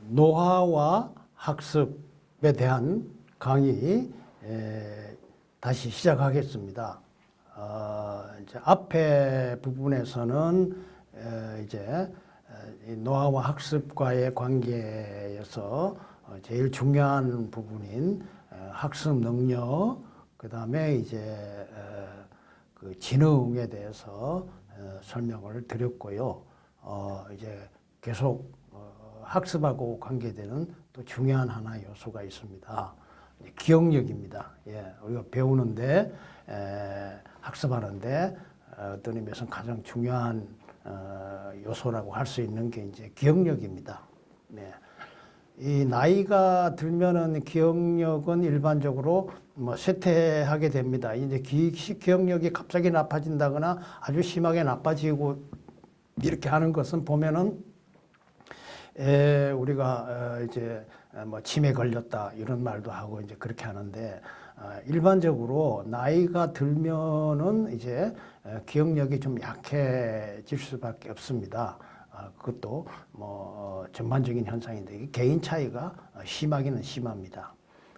노화와 학습에 대한 강의 다시 시작하겠습니다. 이제 앞에 부분에서는 이제 노화와 학습과의 관계에서 제일 중요한 부분인 학습 능력, 그 다음에 이제 그 지능에 대해서 설명을 드렸고요. 이제 계속 학습하고 관계되는 또 중요한 하나의 요소가 있습니다. 기억력입니다. 예, 우리가 배우는데 학습하는데 어떤 의미에서는 가장 중요한 요소라고 할 수 있는 게 이제 기억력입니다. 네. 이 나이가 들면은 기억력은 일반적으로 뭐 쇠퇴하게 됩니다. 이제 기억력이 갑자기 나빠진다거나 아주 심하게 나빠지고 이렇게 하는 것은 보면은 우리가 이제 뭐 치매 걸렸다 이런 말도 하고 이제 그렇게 하는데 일반적으로 나이가 들면은 이제 기억력이 좀 약해질 수밖에 없습니다. 그것도 뭐 전반적인 현상인데 개인 차이가 심하기는 심합니다.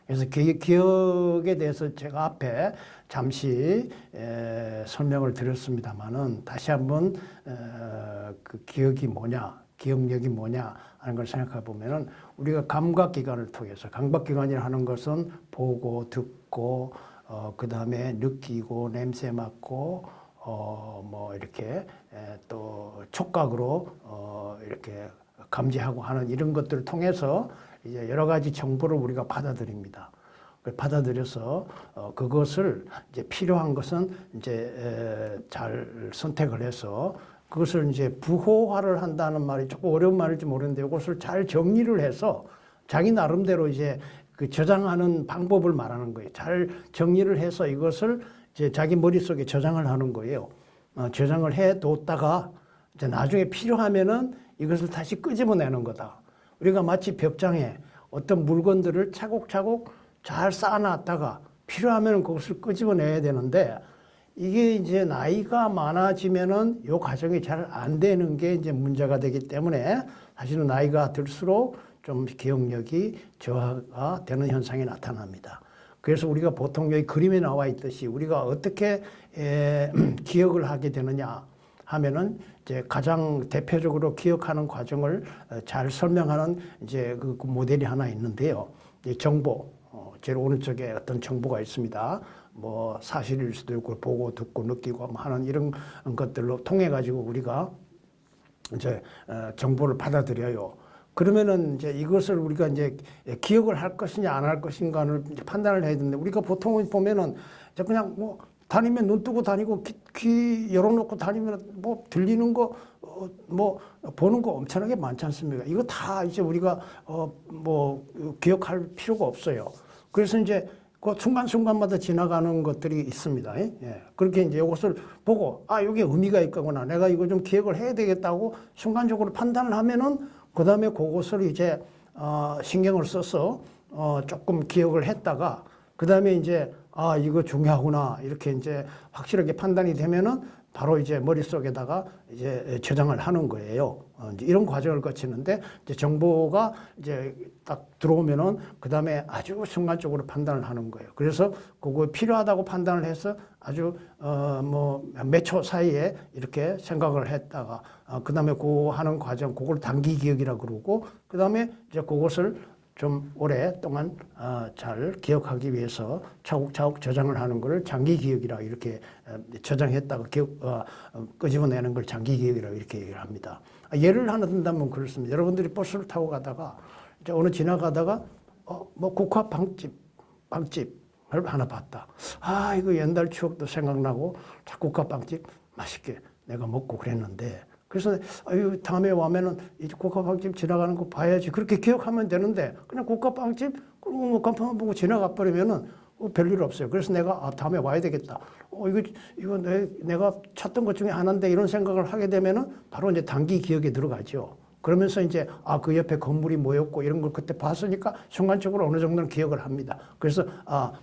그래서 기억에 대해서 제가 앞에 잠시 설명을 드렸습니다만은 다시 한번 그 기억이 뭐냐, 기억력이 뭐냐 하는 걸 생각해 보면은 우리가 감각기관을 통해서 감각기관이라 하는 것은 보고 듣고 그 다음에 느끼고 냄새 맡고 뭐 이렇게 또 촉각으로 이렇게 감지하고 하는 이런 것들을 통해서 이제 여러 가지 정보를 우리가 받아들입니다. 받아들여서 그것을 이제 필요한 것은 이제 잘 선택을 해서 그것을 이제 부호화를 한다는 말이 조금 어려운 말일지 모르는데 이것을 잘 정리를 해서 자기 나름대로 이제 그 저장하는 방법을 말하는 거예요. 잘 정리를 해서 이것을 이제 자기 머릿속에 저장을 하는 거예요. 저장을 해 뒀다가 이제 나중에 필요하면은 이것을 다시 끄집어내는 거다. 우리가 마치 벽장에 어떤 물건들을 차곡차곡 잘 쌓아놨다가 필요하면 그것을 끄집어내야 되는데 이게 이제 나이가 많아지면은 이 과정이 잘 안 되는 게 이제 문제가 되기 때문에 사실은 나이가 들수록 좀 기억력이 저하가 되는 현상이 나타납니다. 그래서 우리가 보통 여기 그림에 나와 있듯이 우리가 어떻게 기억을 하게 되느냐 하면은 이제 가장 대표적으로 기억하는 과정을 잘 설명하는 이제 그 모델이 하나 있는데요. 이 정보, 제일 오른쪽에 어떤 정보가 있습니다. 뭐 사실일 수도 있고 보고 듣고 느끼고 하는 이런 것들로 통해 가지고 우리가 이제 정보를 받아들여요. 그러면은 이제 이것을 우리가 이제 기억을 할 것이냐 안 할 것인가를 이제 판단을 해야 되는데 우리가 보통 보면은 이제 그냥 뭐 다니면 눈 뜨고 다니고 귀 열어놓고 다니면 뭐 들리는 거 뭐 보는 거 엄청나게 많지 않습니까? 이거 다 이제 우리가 뭐 기억할 필요가 없어요. 그래서 이제 그 순간순간마다 지나가는 것들이 있습니다. 예. 그렇게 이제 이것을 보고 여기 의미가 있거나 내가 이거 좀 기억을 해야 되겠다고 순간적으로 판단을 하면은 그 다음에 그것을 이제 신경을 써서 조금 기억을 했다가 그 다음에 이제 이거 중요하구나 이렇게 이제 확실하게 판단이 되면은 바로 이제 머릿속에다가 이제 저장을 하는 거예요. 이제 이런 과정을 거치는데 이제 정보가 이제 딱 들어오면은 그 다음에 아주 순간적으로 판단을 하는 거예요. 그래서 그거 필요하다고 판단을 해서 아주 뭐 몇 초 사이에 이렇게 생각을 했다가 그 다음에 그 하는 과정, 그걸 단기 기억이라고 그러고 그 다음에 이제 그것을 좀 오랫동안 잘 기억하기 위해서 차곡차곡 저장을 하는 것을 장기 기억이라 이렇게 저장했다가 끄집어내는 걸 장기 기억이라고 이렇게 얘기를 합니다. 예를 하나 든다면 그렇습니다. 여러분들이 버스를 타고 가다가 이제 어느 지나가다가 뭐 국화 빵집을 하나 봤다. 이거 옛날 추억도 생각나고 국화 빵집 맛있게 내가 먹고 그랬는데 그래서 다음에 와면은 이 국화빵집 지나가는 거 봐야지 그렇게 기억하면 되는데 그냥 국화빵집 뭐 간판만 보고 지나가 버리면은 별일 없어요. 그래서 내가 다음에 와야 되겠다. 이거 내가 찾던 것 중에 하나인데 이런 생각을 하게 되면은 바로 이제 단기 기억에 들어가죠. 그러면서 이제 그 옆에 건물이 뭐였고 이런 걸 그때 봤으니까 순간적으로 어느 정도는 기억을 합니다. 그래서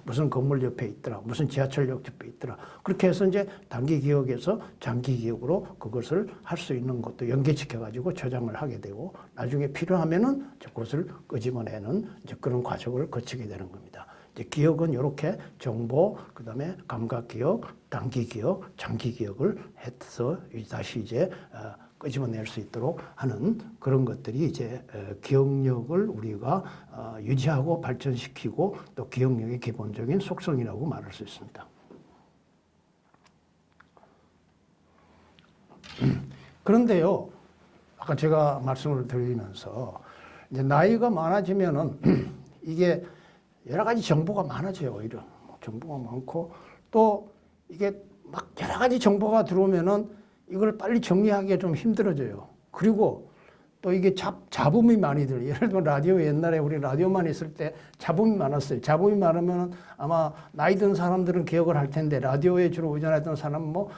무슨 건물 옆에 있더라, 무슨 지하철역 옆에 있더라. 그렇게 해서 이제 단기 기억에서 장기 기억으로 그것을 할 수 있는 것도 연계시켜 가지고 저장을 하게 되고 나중에 필요하면은 그것을 끄집어내는 이제 그런 과정을 거치게 되는 겁니다. 이제 기억은 이렇게 정보, 그다음에 감각 기억, 단기 기억, 장기 기억을 해서 다시 이제 끄집어낼 수 있도록 하는 그런 것들이 이제 기억력을 우리가 유지하고 발전시키고 또 기억력의 기본적인 속성이라고 말할 수 있습니다. 그런데요, 아까 제가 말씀을 드리면서 이제 나이가 많아지면은 이게 여러 가지 정보가 많아져요. 오히려 정보가 많고 또 이게 막 여러 가지 정보가 들어오면은 이걸 빨리 정리하기가 좀 힘들어져요. 그리고 또 이게 잡음이 많이 들어요. 예를 들면 라디오, 옛날에 우리 라디오만 있을 때 잡음이 많았어요. 잡음이 많으면 아마 나이 든 사람들은 기억을 할 텐데 라디오에 주로 의존했던 사람은 뭐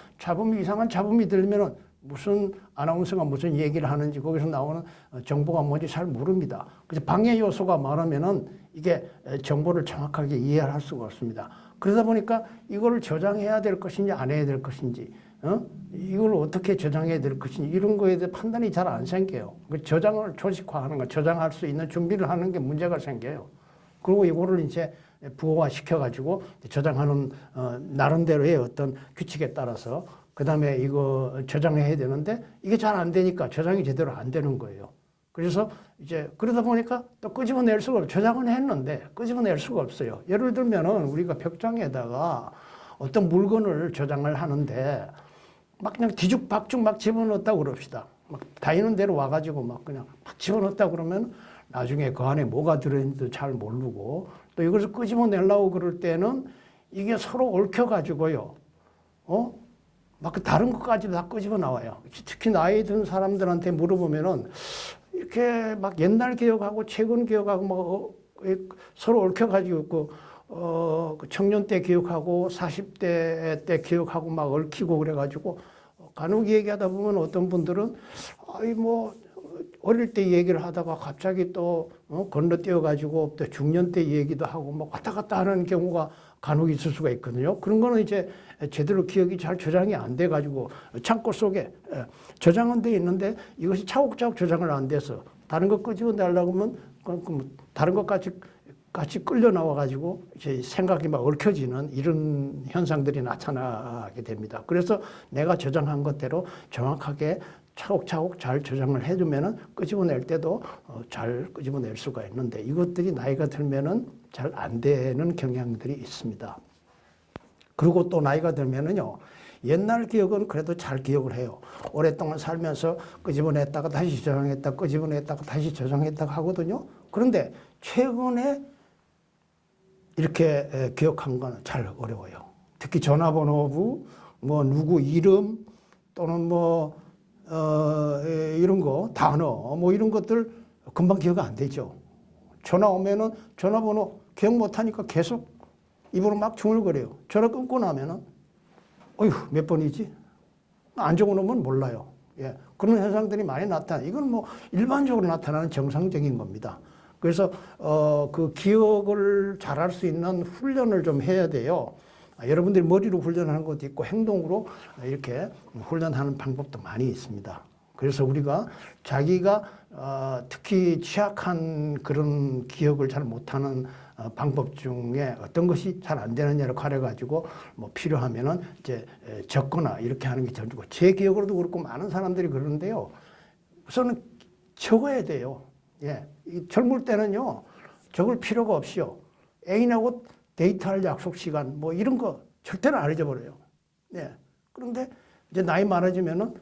이상한 잡음이 들리면은 무슨 아나운서가 무슨 얘기를 하는지 거기서 나오는 정보가 뭔지 잘 모릅니다. 그래서 방해 요소가 많으면은 이게 정보를 정확하게 이해할 수가 없습니다. 그러다 보니까 이걸 저장해야 될 것인지 안 해야 될 것인지, 이걸 어떻게 저장해야 될 것인지 이런 거에 대해 판단이 잘 안 생겨요. 저장을 조직화하는 거, 저장할 수 있는 준비를 하는 게 문제가 생겨요. 그리고 이거를 이제 부호화 시켜가지고 저장하는 나름대로의 어떤 규칙에 따라서 그 다음에 이거 저장해야 되는데 이게 잘 안 되니까 저장이 제대로 안 되는 거예요. 그래서 이제 그러다 보니까 또 끄집어낼 수가 없어요. 저장은 했는데 끄집어낼 수가 없어요. 예를 들면은 우리가 벽장에다가 어떤 물건을 저장을 하는데 막 그냥 뒤죽박죽 막 집어넣었다고 그럽시다. 막 다니는 대로 와가지고 막 그냥 막 집어넣었다 그러면 나중에 그 안에 뭐가 들어있는지도 잘 모르고 또 이것을 끄집어내려고 그럴 때는 이게 서로 얽혀가지고요. 막 다른 것까지 다 끄집어 나와요. 특히 나이 든 사람들한테 물어보면은 이렇게 막 옛날 기억하고 최근 기억하고 뭐 서로 얽혀가지고 그 청년 때 기억하고 40대 때 기억하고 막 얽히고 그래가지고 간혹 얘기하다 보면 어떤 분들은 뭐 어릴 때 얘기를 하다가 갑자기 또 건너뛰어가지고 또 중년 때 얘기도 하고 막 왔다 갔다 하는 경우가 간혹 있을 수가 있거든요. 그런 거는 이제 제대로 기억이 잘 저장이 안 돼가지고 창고 속에 저장은 돼 있는데 이것이 차곡차곡 저장을 안 돼서 다른 거 끄집어내려고 하면 다른 것까지 같이 끌려 나와가지고 이제 생각이 막 얽혀지는 이런 현상들이 나타나게 됩니다. 그래서 내가 저장한 것대로 정확하게 차곡차곡 잘 저장을 해주면은 끄집어낼 때도 잘 끄집어낼 수가 있는데 이것들이 나이가 들면은 잘 안 되는 경향들이 있습니다. 그리고 또 나이가 들면은요, 옛날 기억은 그래도 잘 기억을 해요. 오랫동안 살면서 끄집어냈다가 다시 저장했다가 끄집어냈다가 다시 저장했다가 하거든요. 그런데 최근에 이렇게 기억한 건 잘 어려워요. 특히 전화번호부, 뭐 누구 이름 또는 뭐 이런 거 단어 뭐 이런 것들 금방 기억 안 되죠. 전화 오면은 전화번호 기억 못하니까 계속 입으로 막 중얼거려요. 전화 끊고 나면은 어휴 몇 번이지? 안 적어놓으면 몰라요. 예, 그런 현상들이 많이 나타나. 이건 뭐 일반적으로 나타나는 정상적인 겁니다. 그래서 그 기억을 잘할 수 있는 훈련을 좀 해야 돼요. 여러분들이 머리로 훈련하는 것도 있고 행동으로 이렇게 훈련하는 방법도 많이 있습니다. 그래서 우리가 자기가 특히 취약한 그런 기억을 잘 못하는 방법 중에 어떤 것이 잘 안 되느냐를 가려가지고 뭐 필요하면은 이제 적거나 이렇게 하는 게 전주고 제 기억으로도 그렇고 많은 사람들이 그러는데요. 우선은 적어야 돼요. 예, 젊을 때는요 적을 필요가 없이요. 애인하고 데이트할 약속 시간 뭐 이런 거 절대로 안 잊어버려요. 예. 그런데 이제 나이 많아지면은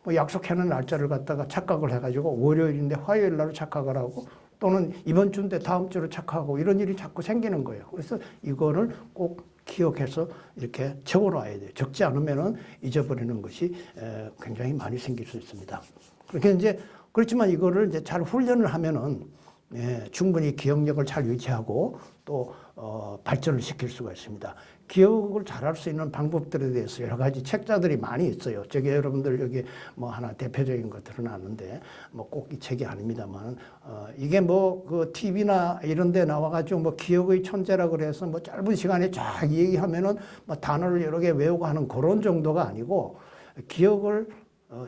뭐 약속해놓은 날짜를 갖다가 착각을 해가지고 월요일인데 화요일 날로 착각을 하고 또는 이번 주인데 다음 주로 착각하고 이런 일이 자꾸 생기는 거예요. 그래서 이거를 꼭 기억해서 이렇게 적어놔야 돼요. 적지 않으면은 잊어버리는 것이 굉장히 많이 생길 수 있습니다. 그렇게 이제 그렇지만 이거를 이제 잘 훈련을 하면은 충분히 기억력을 잘 유지하고 또 발전을 시킬 수가 있습니다. 기억을 잘할 수 있는 방법들에 대해서 여러 가지 책자들이 많이 있어요. 저기 여러분들 여기 뭐 하나 대표적인 것들은 아는데 뭐 꼭 이 책이 아닙니다만 이게 뭐 그 TV나 이런 데 나와가지고 뭐 기억의 천재라 그래서 뭐 짧은 시간에 쫙 얘기하면은 뭐 단어를 여러 개 외우고 하는 그런 정도가 아니고 기억을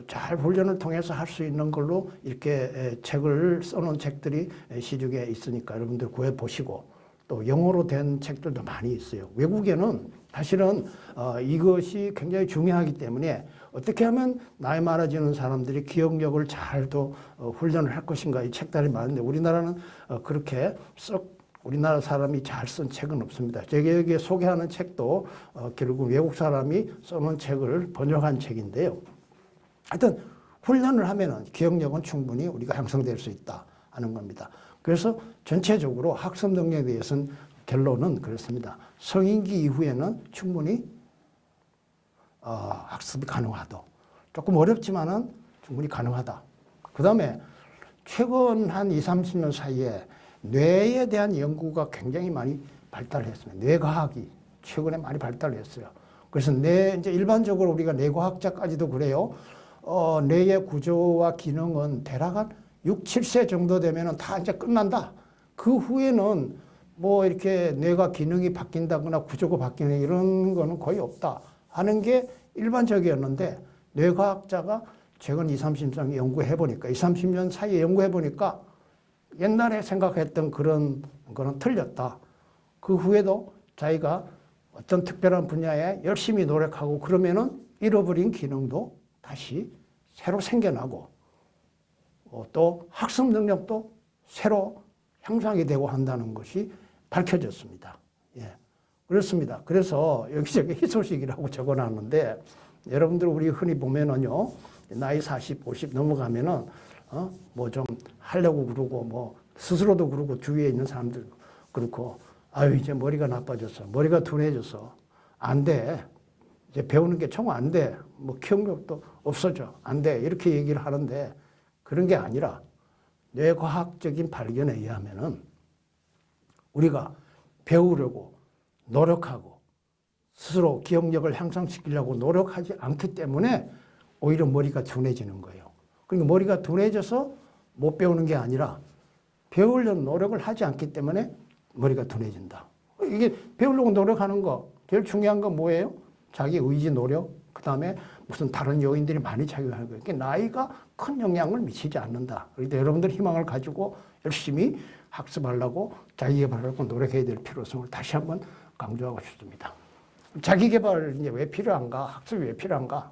잘 훈련을 통해서 할 수 있는 걸로 이렇게 책을 써놓은 책들이 시중에 있으니까 여러분들 구해보시고 또 영어로 된 책들도 많이 있어요. 외국에는 사실은 이것이 굉장히 중요하기 때문에 어떻게 하면 나이 많아지는 사람들이 기억력을 잘 더 훈련을 할 것인가 이 책들이 많은데 우리나라는 그렇게 썩 우리나라 사람이 잘 쓴 책은 없습니다. 제가 여기 소개하는 책도 결국 외국 사람이 써놓은 책을 번역한 책인데요. 하여튼 훈련을 하면은 기억력은 충분히 우리가 향상될 수 있다 하는 겁니다. 그래서 전체적으로 학습 능력에 대해서는 결론은 그렇습니다. 성인기 이후에는 충분히 학습이 가능하다. 조금 어렵지만은 충분히 가능하다. 그 다음에 최근 한 20, 30년 사이에 뇌에 대한 연구가 굉장히 많이 발달했습니다. 뇌과학이 최근에 많이 발달했어요. 그래서 이제 일반적으로 우리가 뇌과학자까지도 그래요. 뇌의 구조와 기능은 대략 한 6, 7세 정도 되면은 다 이제 끝난다. 그 후에는 뭐 이렇게 뇌가 기능이 바뀐다거나 구조가 바뀌는 이런 거는 거의 없다 하는 게 일반적이었는데 뇌과학자가 최근 20, 30년 연구해보니까 20, 30년 사이에 연구해보니까 옛날에 생각했던 그런 거는 틀렸다. 그 후에도 자기가 어떤 특별한 분야에 열심히 노력하고 그러면은 잃어버린 기능도 다시 새로 생겨나고 또 학습 능력도 새로 향상이 되고 한다는 것이 밝혀졌습니다. 예, 그렇습니다. 그래서 여기저기 희소식이라고 적어놨는데 여러분들 우리 흔히 보면은요 나이 40, 50 넘어가면은 뭐 좀 하려고 그러고 뭐 스스로도 그러고 주위에 있는 사람들 그렇고 아유 이제 머리가 나빠졌어, 머리가 둔해졌어, 안 돼. 이제 배우는 게 총 안 돼. 뭐 기억력도 없어져. 안 돼. 이렇게 얘기를 하는데 그런 게 아니라 뇌과학적인 발견에 의하면은 우리가 배우려고 노력하고 스스로 기억력을 향상시키려고 노력하지 않기 때문에 오히려 머리가 둔해지는 거예요. 그러니까 머리가 둔해져서 못 배우는 게 아니라 배우려는 노력을 하지 않기 때문에 머리가 둔해진다. 이게 배우려고 노력하는 거 제일 중요한 건 뭐예요? 자기 의지 노력, 그 다음에 무슨 다른 요인들이 많이 작용하는 거예요. 그러니까 나이가 큰 영향을 미치지 않는다. 그런데 여러분들 희망을 가지고 열심히 학습하려고 자기개발하려고 노력해야 될 필요성을 다시 한번 강조하고 싶습니다. 자기개발 이제 왜 필요한가? 학습이 왜 필요한가?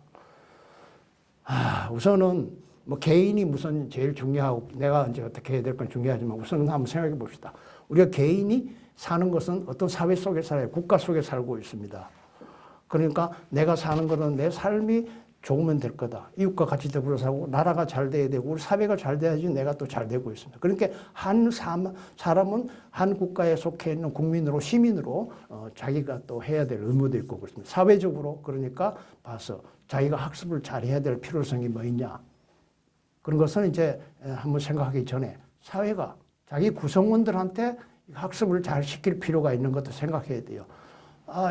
우선은 뭐 개인이 무슨 제일 중요하고 내가 이제 어떻게 해야 될 건 중요하지만 우선은 한번 생각해 봅시다. 우리가 개인이 사는 것은 어떤 사회 속에 살아요. 국가 속에 살고 있습니다. 그러니까 내가 사는 거는 내 삶이 좋으면 될 거다. 이웃과 같이 더불어 살고 나라가 잘 돼야 되고 우리 사회가 잘 돼야지 내가 또 잘 되고 있습니다. 그러니까 한 사람은 한 국가에 속해 있는 국민으로 시민으로 자기가 또 해야 될 의무도 있고 그렇습니다. 사회적으로 그러니까 봐서 자기가 학습을 잘 해야 될 필요성이 뭐 있냐. 그런 것은 이제 한번 생각하기 전에 사회가 자기 구성원들한테 학습을 잘 시킬 필요가 있는 것도 생각해야 돼요.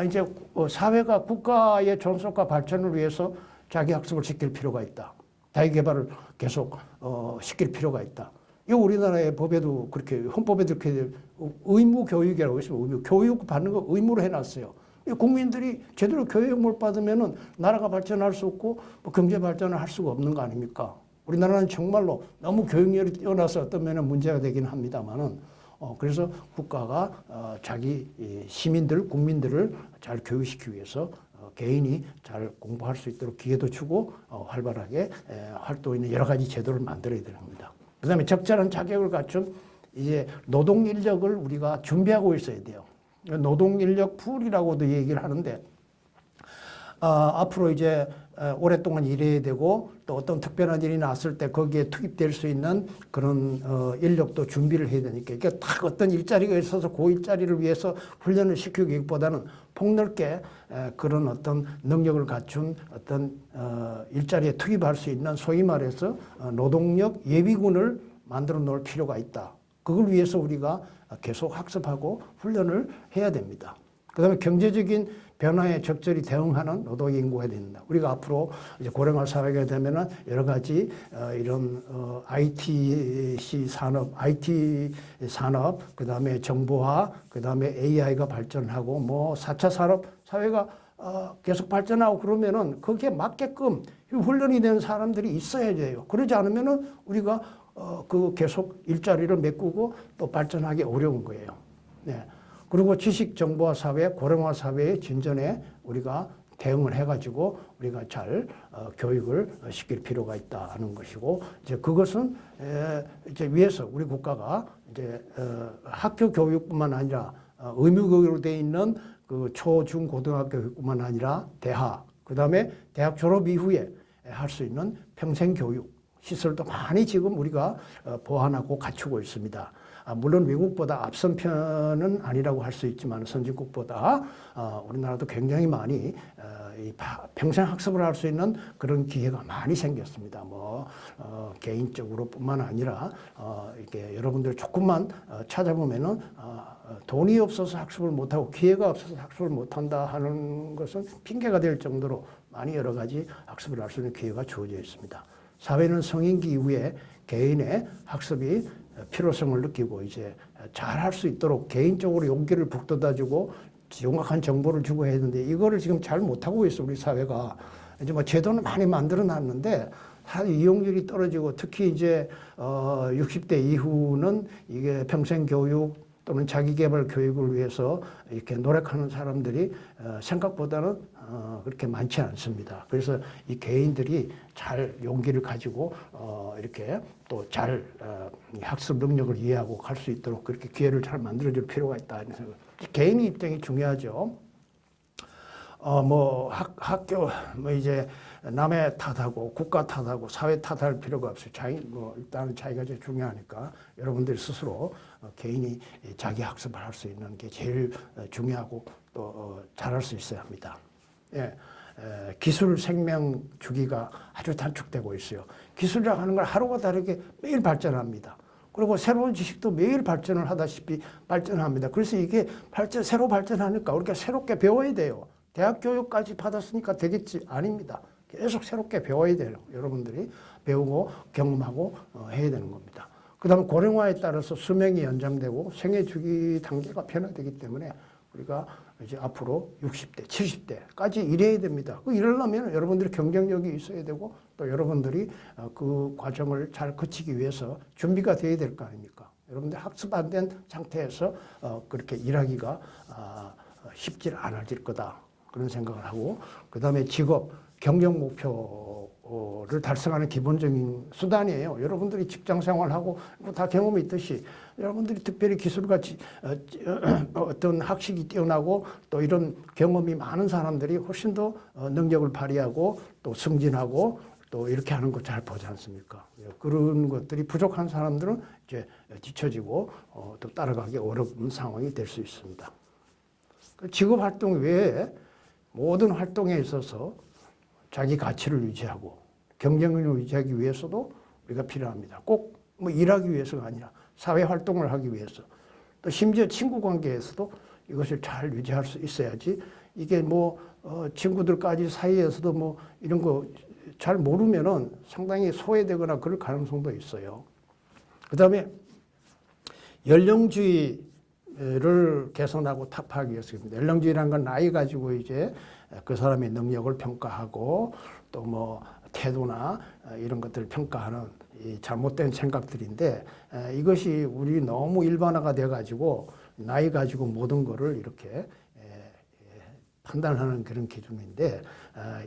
이제 사회가 국가의 존속과 발전을 위해서 자기 학습을 시킬 필요가 있다. 자기 개발을 계속 시킬 필요가 있다. 이거 우리나라의 법에도 그렇게 헌법에도 그렇게 의무 교육이라고 있습니다. 의무 교육 받는 거 의무로 해놨어요. 국민들이 제대로 교육 못 받으면은 나라가 발전할 수 없고 뭐 경제 발전을 할 수가 없는 거 아닙니까? 우리나라는 정말로 너무 교육열이 뛰어나서 어떤 면에 문제가 되긴 합니다만은 그래서 국가가 자기 시민들, 국민들을 잘 교육시키기 위해서 개인이 잘 공부할 수 있도록 기회도 주고 활발하게 활동에 있는 여러 가지 제도를 만들어야 되는 겁니다. 그 다음에 적절한 자격을 갖춘 이제 노동 인력을 우리가 준비하고 있어야 돼요. 노동 인력 풀이라고도 얘기를 하는데 앞으로 이제 오랫동안 일해야 되고 또 어떤 특별한 일이 났을 때 거기에 투입될 수 있는 그런 인력도 준비를 해야 되니까 이게 딱 어떤 일자리가 있어서 그 일자리를 위해서 훈련을 시키기보다는 폭넓게 그런 어떤 능력을 갖춘 어떤 일자리에 투입할 수 있는 소위 말해서 노동력 예비군을 만들어 놓을 필요가 있다. 그걸 위해서 우리가 계속 학습하고 훈련을 해야 됩니다. 그다음에 경제적인 변화에 적절히 대응하는 노동 인구가 된다. 우리가 앞으로 이제 고령화 사회가 되면은 여러 가지 이런 IT 산업, 그다음에 정보화, 그다음에 AI가 발전하고 뭐 4차 산업 사회가 계속 발전하고 그러면은 거기에 맞게끔 훈련이 되는 사람들이 있어야 돼요. 그러지 않으면은 우리가 그 계속 일자리를 메꾸고 또 발전하기 어려운 거예요. 네. 그리고 지식 정보화 사회, 고령화 사회의 진전에 우리가 대응을 해가지고 우리가 잘 교육을 시킬 필요가 있다는 것이고, 이제 그것은 이제 위에서 우리 국가가 이제 학교 교육뿐만 아니라 의무 교육으로 돼 있는 그 초, 중, 고등학교 교육뿐만 아니라 대학, 그 다음에 대학 졸업 이후에 할 수 있는 평생 교육 시설도 많이 지금 우리가 보완하고 갖추고 있습니다. 물론 외국보다 앞선 편은 아니라고 할 수 있지만 선진국보다 우리나라도 굉장히 많이 평생 학습을 할 수 있는 그런 기회가 많이 생겼습니다. 뭐 개인적으로뿐만 아니라 이렇게 여러분들 조금만 찾아보면은 돈이 없어서 학습을 못하고 기회가 없어서 학습을 못한다 하는 것은 핑계가 될 정도로 많이 여러 가지 학습을 할 수 있는 기회가 주어져 있습니다. 사회는 성인기 이후에 개인의 학습이 필요성을 느끼고 이제 잘 할 수 있도록 개인적으로 용기를 북돋아주고 정확한 정보를 주고 해야 되는데 이거를 지금 잘 못하고 있어 우리 사회가. 이제 뭐 제도는 많이 만들어 놨는데 이용률이 떨어지고 특히 이제 60대 이후는 이게 평생 교육 또는 자기개발 교육을 위해서 이렇게 노력하는 사람들이 생각보다는 그렇게 많지 않습니다. 그래서 이 개인들이 잘 용기를 가지고 이렇게 또 잘 학습 능력을 이해하고 갈 수 있도록 그렇게 기회를 잘 만들어줄 필요가 있다. 개인의 입장이 중요하죠. 뭐 학교 뭐 이제 남의 탓하고 국가 탓하고 사회 탓할 필요가 없어요. 뭐 일단은 자기가 제일 중요하니까 여러분들이 스스로 개인이 자기 학습을 할 수 있는 게 제일 중요하고 또 잘할 수 있어야 합니다. 예. 기술 생명 주기가 아주 단축되고 있어요. 기술이라고 하는 건 하루가 다르게 매일 발전합니다. 그리고 새로운 지식도 매일 발전을 하다시피 발전합니다. 그래서 이게 새로 발전하니까 우리가 새롭게 배워야 돼요. 대학 교육까지 받았으니까 되겠지? 아닙니다. 계속 새롭게 배워야 돼요. 여러분들이 배우고 경험하고 해야 되는 겁니다. 그 다음에 고령화에 따라서 수명이 연장되고 생애 주기 단계가 변화되기 때문에 우리가 이제 앞으로 60대, 70대까지 일해야 됩니다. 그 일하려면 여러분들이 경쟁력이 있어야 되고 또 여러분들이 그 과정을 잘 거치기 위해서 준비가 돼야 될 거 아닙니까? 여러분들 학습 안 된 상태에서 그렇게 일하기가 쉽지 않아질 거다. 그런 생각을 하고, 그 다음에 직업, 경영 목표를 달성하는 기본적인 수단이에요. 여러분들이 직장 생활하고 다 경험이 있듯이 여러분들이 특별히 기술같이 어떤 학식이 뛰어나고 또 이런 경험이 많은 사람들이 훨씬 더 능력을 발휘하고 또 승진하고 또 이렇게 하는 거 잘 보지 않습니까? 그런 것들이 부족한 사람들은 이제 뒤처지고 또 따라가기 어려운 상황이 될 수 있습니다. 직업 활동 외에 모든 활동에 있어서 자기 가치를 유지하고 경쟁력을 유지하기 위해서도 우리가 필요합니다. 꼭 뭐 일하기 위해서가 아니라 사회 활동을 하기 위해서 또 심지어 친구 관계에서도 이것을 잘 유지할 수 있어야지 이게 뭐 친구들까지 사이에서도 뭐 이런 거 잘 모르면은 상당히 소외되거나 그럴 가능성도 있어요. 그 다음에 연령주의를 개선하고 타파하기 위해서입니다. 연령주의라는 건 나이 가지고 이제 그 사람의 능력을 평가하고 또 뭐 태도나 이런 것들을 평가하는 이 잘못된 생각들인데 이것이 우리 너무 일반화가 돼 가지고 나이 가지고 모든 거를 이렇게 판단하는 그런 기준인데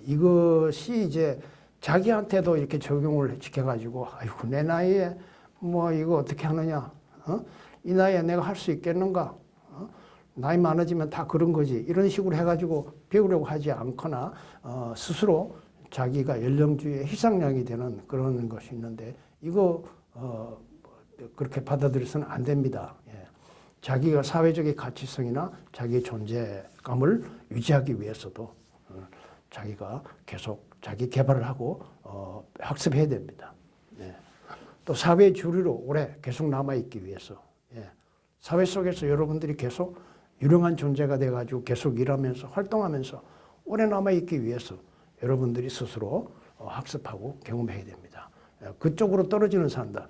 이것이 이제 자기한테도 이렇게 적용을 시켜가지고 아이고 내 나이에 뭐 이거 어떻게 하느냐 이 나이에 내가 할 수 있겠는가 나이 많아지면 다 그런 거지 이런 식으로 해가지고 배우려고 하지 않거나 스스로 자기가 연령주의의 희생양이 되는 그런 것이 있는데 이거 그렇게 받아들여서는 안 됩니다. 예. 자기가 사회적인 가치성이나 자기의 존재감을 유지하기 위해서도 자기가 계속 자기 개발을 하고 학습해야 됩니다. 네. 또 사회 주류로 오래 계속 남아있기 위해서 예. 사회 속에서 여러분들이 계속 유능한 존재가 돼가지고 계속 일하면서 활동하면서 오래 남아있기 위해서 여러분들이 스스로 학습하고 경험해야 됩니다. 그쪽으로 떨어지는 사람들,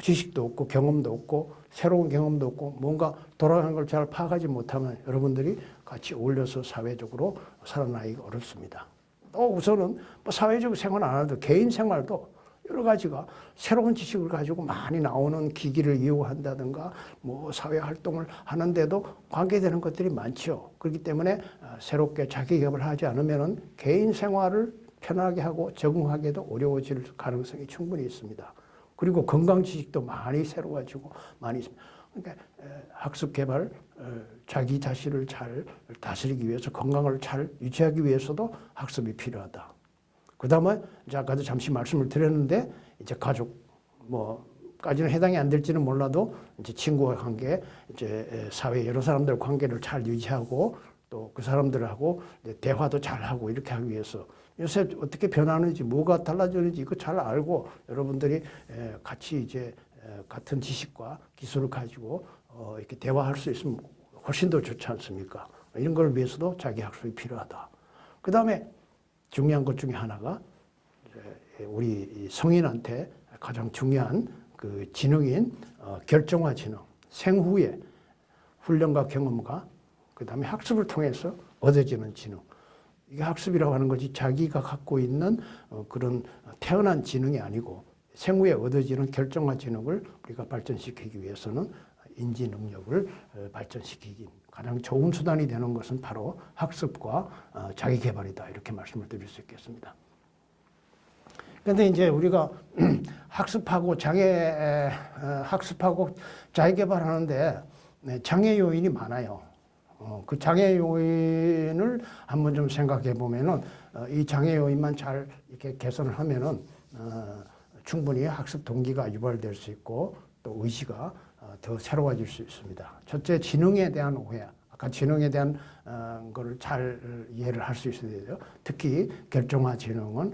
지식도 없고 경험도 없고 새로운 경험도 없고 뭔가 돌아가는 걸 잘 파악하지 못하면 여러분들이 같이 어울려서 사회적으로 살아나기가 어렵습니다. 또 우선은 뭐 사회적 생활 안 하도 개인 생활도 여러 가지가 새로운 지식을 가지고 많이 나오는 기기를 이용한다든가 뭐 사회 활동을 하는데도 관계되는 것들이 많죠. 그렇기 때문에 새롭게 자기 개발을 하지 않으면 개인 생활을 편하게 하고 적응하기도 어려워질 가능성이 충분히 있습니다. 그리고 건강 지식도 많이 새로워지고 많이 있습니다. 그러니까 학습 개발, 자기 자신을 잘 다스리기 위해서 건강을 잘 유지하기 위해서도 학습이 필요하다. 그 다음에 이제 아까도 잠시 말씀을 드렸는데 이제 가족 뭐까지는 해당이 안 될지는 몰라도 이제 친구와 관계, 이제 사회 여러 사람들 관계를 잘 유지하고 또 그 사람들하고 대화도 잘 하고 이렇게 하기 위해서 요새 어떻게 변하는지 뭐가 달라지는지 이거 잘 알고 여러분들이 같이 이제 같은 지식과 기술을 가지고 이렇게 대화할 수 있으면 훨씬 더 좋지 않습니까? 이런 걸 위해서도 자기 학습이 필요하다. 그 다음에 중요한 것 중에 하나가 우리 성인한테 가장 중요한 그 지능인 결정화 지능, 생후의 훈련과 경험과 그 다음에 학습을 통해서 얻어지는 지능. 이게 학습이라고 하는 것이 자기가 갖고 있는 그런 태어난 지능이 아니고 생후에 얻어지는 결정화 지능을 우리가 발전시키기 위해서는 인지 능력을 발전시키기 가장 좋은 수단이 되는 것은 바로 학습과 자기 개발이다. 이렇게 말씀을 드릴 수 있겠습니다. 그런데 이제 우리가 학습하고 자기 개발하는데 장애 요인이 많아요. 그 장애 요인을 한번 좀 생각해 보면은 이 장애 요인만 잘 이렇게 개선을 하면은 충분히 학습 동기가 유발될 수 있고 또 의지가 더 새로워질 수 있습니다. 첫째, 지능에 대한 오해. 아까 지능에 대한 거를 잘 이해를 할 수 있어야 돼요. 특히 결정화 지능은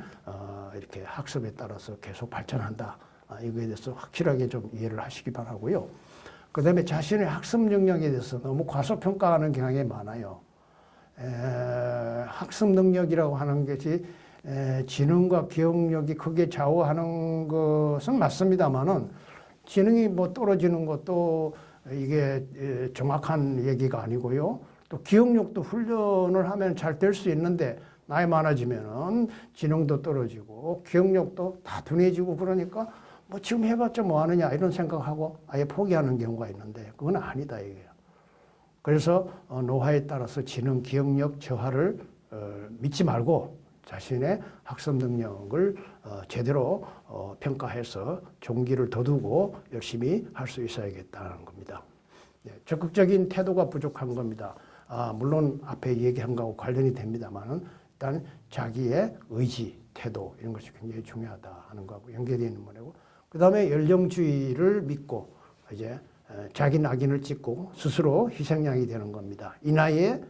이렇게 학습에 따라서 계속 발전한다. 이거에 대해서 확실하게 좀 이해를 하시기 바라고요. 그 다음에 자신의 학습 능력에 대해서 너무 과소평가하는 경향이 많아요. 학습 능력이라고 하는 것이 지능과 기억력이 크게 좌우하는 것은 맞습니다만은 지능이 뭐 떨어지는 것도 이게 정확한 얘기가 아니고요. 또 기억력도 훈련을 하면 잘 될 수 있는데 나이 많아지면은 지능도 떨어지고 기억력도 다 둔해지고 그러니까 뭐 지금 해봤자 뭐 하느냐 이런 생각하고 아예 포기하는 경우가 있는데 그건 아니다 이게요. 그래서 노화에 따라서 지능, 기억력 저하를 믿지 말고 자신의 학습 능력을 제대로 평가해서 종기를 둬두고 열심히 할 수 있어야겠다는 겁니다. 적극적인 태도가 부족한 겁니다. 물론 앞에 얘기한 거하고 관련이 됩니다만은 일단 자기의 의지, 태도 이런 것이 굉장히 중요하다 하는 거하고 연결되어 있는 거고 그 다음에 연령주의를 믿고 이제 자기 낙인을 찍고 스스로 희생양이 되는 겁니다. 이 나이에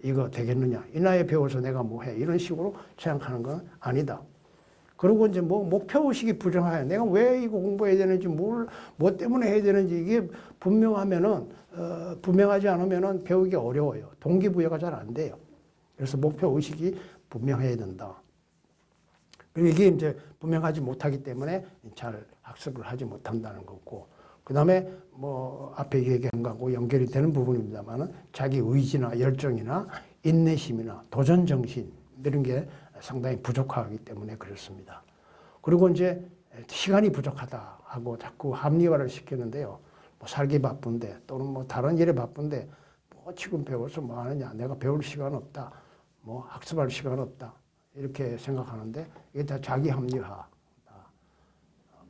이거 되겠느냐? 이 나이에 배워서 내가 뭐 해? 이런 식으로 생각하는 건 아니다. 그리고 이제 뭐 목표의식이 부정하여 내가 왜 이거 공부해야 되는지 뭐 때문에 해야 되는지 이게 분명하지 않으면은 배우기 어려워요. 동기부여가 잘 안 돼요. 그래서 목표의식이 분명해야 된다. 그리고 이게 이제 분명하지 못하기 때문에 잘 학습을 하지 못한다는 거고 그 다음에 뭐 앞에 얘기한 거하고 연결이 되는 부분입니다만은 자기 의지나 열정이나 인내심이나 도전 정신 이런 게 상당히 부족하기 때문에 그렇습니다. 그리고 이제 시간이 부족하다 하고 자꾸 합리화를 시키는데요. 뭐 살기 바쁜데 또는 뭐 다른 일에 바쁜데 뭐 지금 배워서 뭐 하느냐 내가 배울 시간 없다. 뭐 학습할 시간 없다. 이렇게 생각하는데 이게 다 자기 합리화.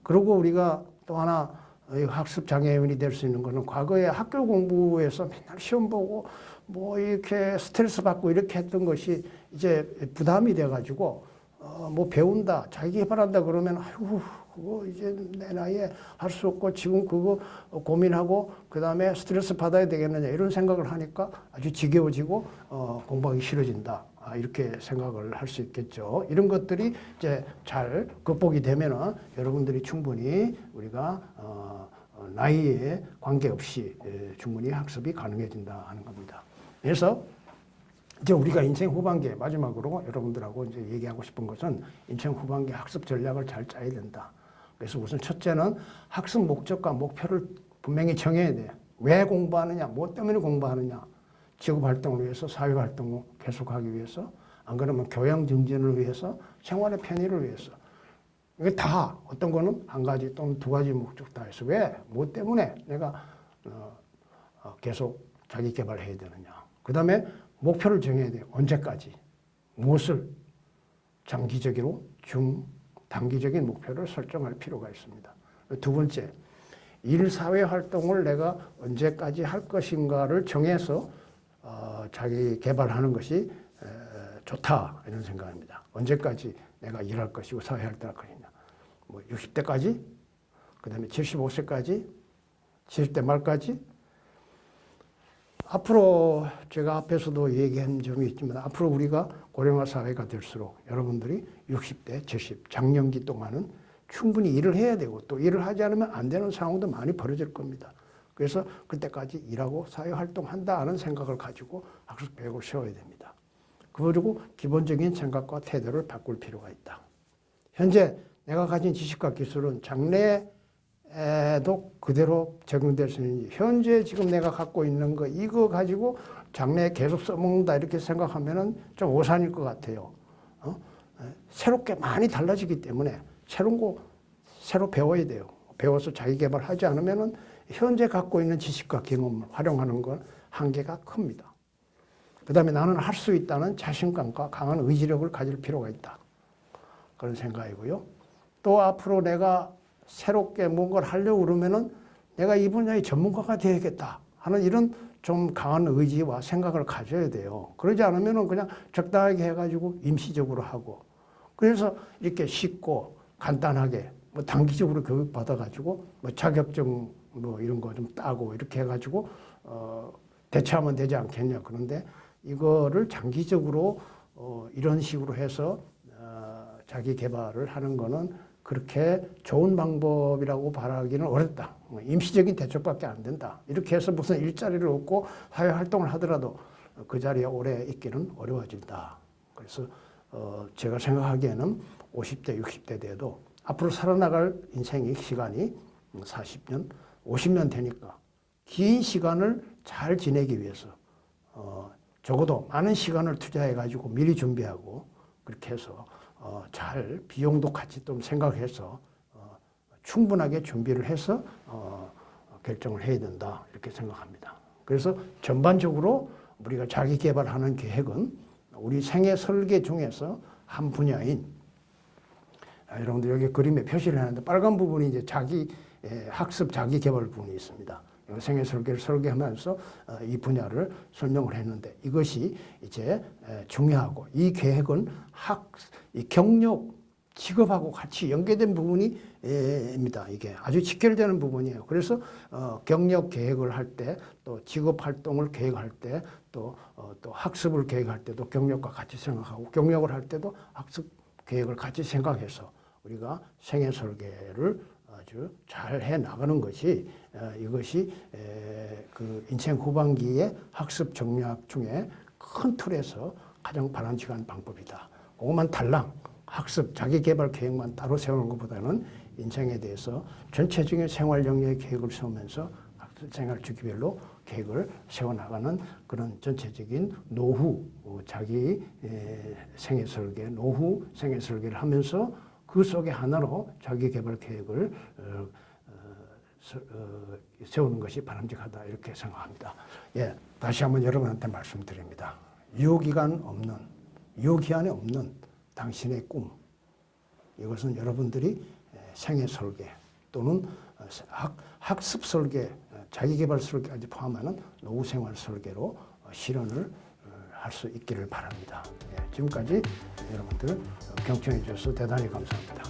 그리고 우리가 또 하나 학습 장애인이 될 수 있는 것은 과거에 학교 공부에서 맨날 시험 보고 뭐 이렇게 스트레스 받고 이렇게 했던 것이 이제 부담이 돼가지고 뭐 배운다, 자기 개발한다 그러면 아이고 그거 이제 내 나이에 할 수 없고 지금 그거 고민하고 그 다음에 스트레스 받아야 되겠느냐 이런 생각을 하니까 아주 지겨워지고 공부하기 싫어진다. 이렇게 생각을 할 수 있겠죠. 이런 것들이 이제 잘 극복이 되면은 여러분들이 충분히 우리가 나이에 관계없이 충분히 학습이 가능해진다 하는 겁니다. 그래서 이제 우리가 인생 후반기에 마지막으로 여러분들하고 이제 얘기하고 싶은 것은 인생 후반기 학습 전략을 잘 짜야 된다. 그래서 우선 첫째는 학습 목적과 목표를 분명히 정해야 돼. 왜 공부하느냐, 뭐 때문에 공부하느냐. 직업 활동을 위해서, 사회 활동을 계속하기 위해서, 안 그러면 교양 증진을 위해서, 생활의 편의를 위해서. 이게 다 어떤 거는 한 가지 또는 두 가지 목적 다 해서 왜, 뭐 때문에 내가 계속 자기 개발해야 되느냐. 그 다음에 목표를 정해야 돼요. 언제까지, 무엇을 장기적으로 단기적인 목표를 설정할 필요가 있습니다. 두 번째, 일 사회 활동을 내가 언제까지 할 것인가를 정해서 자기 개발하는 것이 좋다 이런 생각입니다. 언제까지 내가 일할 것이고 사회 활동할 것이냐. 뭐 60대까지, 그 다음에 75세까지, 70대 말까지. 앞으로 제가 앞에서도 얘기한 점이 있지만 앞으로 우리가 고령화 사회가 될수록 여러분들이 60대, 70, 장년기 동안은 충분히 일을 해야 되고 또 일을 하지 않으면 안 되는 상황도 많이 벌어질 겁니다. 그래서 그때까지 일하고 사회활동한다 하는 생각을 가지고 학습 계획을 세워야 됩니다. 그리고 기본적인 생각과 태도를 바꿀 필요가 있다. 현재 내가 가진 지식과 기술은 장래에도 그대로 적용될 수 있는지, 현재 지금 내가 갖고 있는 거 이거 가지고 장래에 계속 써먹는다 이렇게 생각하면은 좀 오산일 것 같아요. 새롭게 많이 달라지기 때문에 새로운 거 새로 배워야 돼요. 배워서 자기 개발하지 않으면은 현재 갖고 있는 지식과 경험을 활용하는 건 한계가 큽니다. 그 다음에 나는 할 수 있다는 자신감과 강한 의지력을 가질 필요가 있다. 그런 생각이고요. 또 앞으로 내가 새롭게 뭔가를 하려고 그러면은 내가 이 분야의 전문가가 되어야겠다 하는 이런 좀 강한 의지와 생각을 가져야 돼요. 그러지 않으면은 그냥 적당하게 해가지고 임시적으로 하고, 그래서 이렇게 쉽고 간단하게 뭐 단기적으로 교육 받아가지고 뭐 자격증 뭐 이런 거 좀 따고 이렇게 해가지고 대처하면 되지 않겠냐. 그런데 이거를 장기적으로 이런 식으로 해서 자기 개발을 하는 거는 그렇게 좋은 방법이라고 바라기는 어렵다. 임시적인 대책밖에 안 된다. 이렇게 해서 무슨 일자리를 얻고 사회 활동을 하더라도 그 자리에 오래 있기는 어려워진다. 그래서 제가 생각하기에는 50대, 60대 돼도 앞으로 살아나갈 인생의 시간이 40년, 50년 되니까 긴 시간을 잘 지내기 위해서 적어도 많은 시간을 투자해가지고 미리 준비하고 그렇게 해서 잘 비용도 같이 좀 생각해서 충분하게 준비를 해서 결정을 해야 된다 이렇게 생각합니다. 그래서 전반적으로 우리가 자기 개발하는 계획은 우리 생애 설계 중에서 한 분야인, 여러분들 여기 그림에 표시를 하는데 빨간 부분이 이제 자기 학습 자기 개발 부분이 있습니다. 생애 설계를 설계하면서 이 분야를 설명을 했는데 이것이 이제 중요하고, 이 계획은 이 경력, 직업하고 같이 연계된 부분입니다. 이게 아주 직결되는 부분이에요. 그래서 경력 계획을 할 때, 또 직업 활동을 계획할 때, 또 학습을 계획할 때도 경력과 같이 생각하고, 경력을 할 때도 학습 계획을 같이 생각해서 우리가 생애 설계를 아주 잘 해 나가는 것이 이것이 그 인생 후반기의 학습 전략 중에 큰 틀에서 가장 바람직한 방법이다. 그것만 달랑 학습 자기 개발 계획만 따로 세우는 것보다는 인생에 대해서 전체적인 생활 영역의 계획을 세우면서 생활 주기별로 계획을 세워나가는 그런 전체적인 노후, 자기 생애 설계, 노후 생애 설계를 하면서 그 속에 하나로 자기 개발 계획을 세우는 것이 바람직하다 이렇게 생각합니다. 예, 다시 한번 여러분한테 말씀드립니다. 유효기간에 없는 당신의 꿈, 이것은 여러분들이 생애 설계 또는 학습 설계, 자기 개발 설계까지 포함하는 노후 생활 설계로 실현을 할 수 있기를 바랍니다. 예, 지금까지 여러분들 경청해 주셔서 대단히 감사합니다.